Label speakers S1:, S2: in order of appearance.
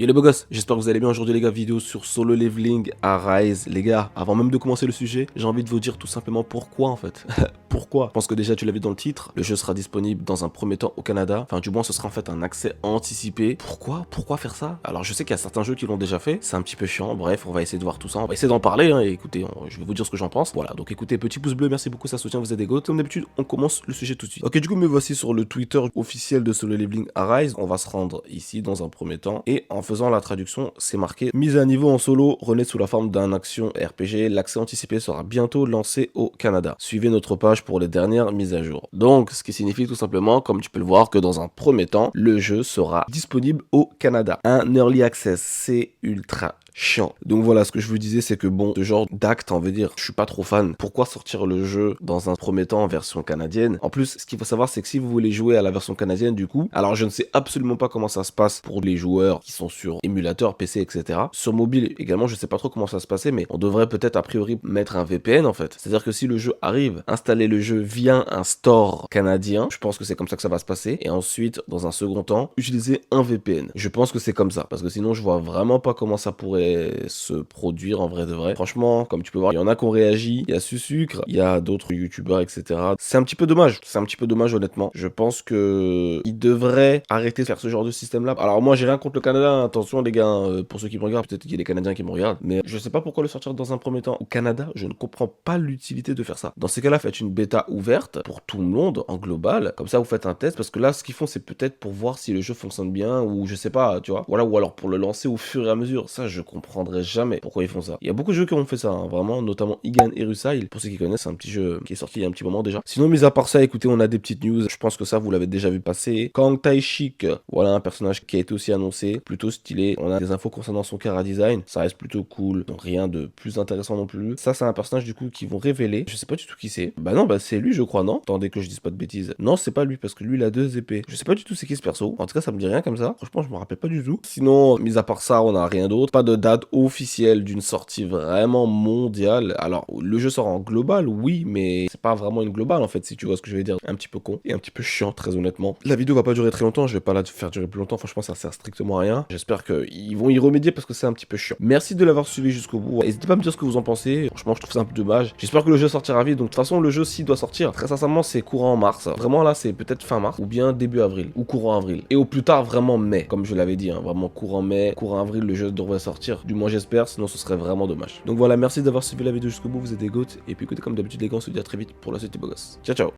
S1: Yo les beaux gosses, j'espère que vous allez bien aujourd'hui les gars, vidéo sur Solo Leveling Arise. Les gars, avant même de commencer le sujet, j'ai envie de vous dire tout simplement pourquoi en fait. Pourquoi? Je pense que déjà tu l'as vu dans le titre, le jeu sera disponible dans un premier temps au Canada. Enfin du moins ce sera en fait un accès anticipé. Pourquoi faire ça? Alors je sais qu'il y a certains jeux qui l'ont déjà fait, c'est un petit peu chiant, bref on va essayer de voir tout ça, on va essayer d'en parler et écoutez, je vais vous dire ce que j'en pense. Voilà, donc écoutez, petit pouce bleu, merci beaucoup, ça soutient, vous êtes des goats. Comme d'habitude, on commence le sujet tout de suite. Ok, du coup me voici sur le Twitter officiel de Solo Leveling Arise. On va se rendre ici dans un premier temps et en faisant la traduction, c'est marqué mise à niveau en solo, renaît sous la forme d'un action RPG. L'accès anticipé sera bientôt lancé au Canada. Suivez notre page pour les dernières mises à jour. Donc, ce qui signifie tout simplement, comme tu peux le voir, que dans un premier temps, le jeu sera disponible au Canada. Un early access, c'est ultra chiant. Donc voilà, ce que je vous disais, c'est que bon, ce genre d'acte, on veut dire, je suis pas trop fan. Pourquoi sortir le jeu dans un premier temps en version canadienne? En plus, ce qu'il faut savoir, c'est que si vous voulez jouer à la version canadienne, du coup, alors je ne sais absolument pas comment ça se passe pour les joueurs qui sont sur émulateur, PC, etc. Sur mobile également, je sais pas trop comment ça se passait, mais on devrait peut-être a priori mettre un VPN en fait. C'est-à-dire que si le jeu arrive, installer le jeu via un store canadien, je pense que c'est comme ça que ça va se passer, et ensuite, dans un second temps, utiliser un VPN. Je pense que c'est comme ça, parce que sinon, je vois vraiment pas comment ça pourrait se produire en vrai de vrai. Franchement, comme tu peux voir, il y en a qui ont réagi, il y a Susucre, il y a d'autres youtubeurs, etc. C'est un petit peu dommage, c'est un petit peu dommage honnêtement. Je pense que ils devraient arrêter de faire ce genre de système là. Alors moi j'ai rien contre le Canada, hein. Attention les gars, pour ceux qui me regardent, peut-être qu'il y a des Canadiens qui me regardent, mais je sais pas pourquoi le sortir dans un premier temps au Canada, je ne comprends pas l'utilité de faire ça. Dans ces cas-là, faites une bêta ouverte pour tout le monde en global, comme ça vous faites un test, parce que là ce qu'ils font c'est peut-être pour voir si le jeu fonctionne bien, ou je sais pas, tu vois, voilà, ou alors pour le lancer au fur et à mesure. Ça je comprendrais jamais pourquoi ils font ça. Il y a beaucoup de jeux qui ont fait ça, hein, vraiment, notamment Igan et Rusail. Pour ceux qui connaissent, c'est un petit jeu qui est sorti il y a un petit moment déjà. Sinon, mis à part ça, écoutez, on a des petites news. Je pense que ça, vous l'avez déjà vu passer. Kang Taishik, voilà un personnage qui a été aussi annoncé, plutôt stylé. On a des infos concernant son chara design, ça reste plutôt cool, donc rien de plus intéressant non plus. Ça, c'est un personnage du coup qu'ils vont révéler. Je sais pas du tout qui c'est. Bah non, bah c'est lui, je crois, non? Attendez que je dise pas de bêtises. Non, c'est pas lui parce que lui, il a deux épées. Je sais pas du tout c'est qui ce perso. En tout cas, ça me dit rien comme ça. Franchement, je me rappelle pas du tout. Sinon, mis à part ça, on a rien d'autre. Pas de date officielle d'une sortie vraiment mondiale. Alors, le jeu sort en global, oui, mais c'est pas vraiment une globale en fait, si tu vois ce que je veux dire. Un petit peu con et un petit peu chiant, très honnêtement. La vidéo va pas durer très longtemps, je vais pas la faire durer plus longtemps, franchement, ça sert strictement à rien. J'espère qu'ils vont y remédier parce que c'est un petit peu chiant. Merci de l'avoir suivi jusqu'au bout. N'hésitez pas à me dire ce que vous en pensez. Franchement, je trouve ça un peu dommage. J'espère que le jeu sortira vite. Donc, de toute façon, le jeu, s'il doit sortir, très sincèrement, c'est courant en mars. Vraiment, là, c'est peut-être fin mars ou bien début avril ou courant avril. Et au plus tard, vraiment mai, comme je l'avais dit, hein, vraiment courant mai, courant avril, le jeu devrait sortir. Du moins, j'espère, sinon ce serait vraiment dommage. Donc voilà, merci d'avoir suivi la vidéo jusqu'au bout, vous êtes des goats. Et puis écoutez, comme d'habitude, les gars, on se dit à très vite pour la suite des beaux gosses. Ciao, ciao.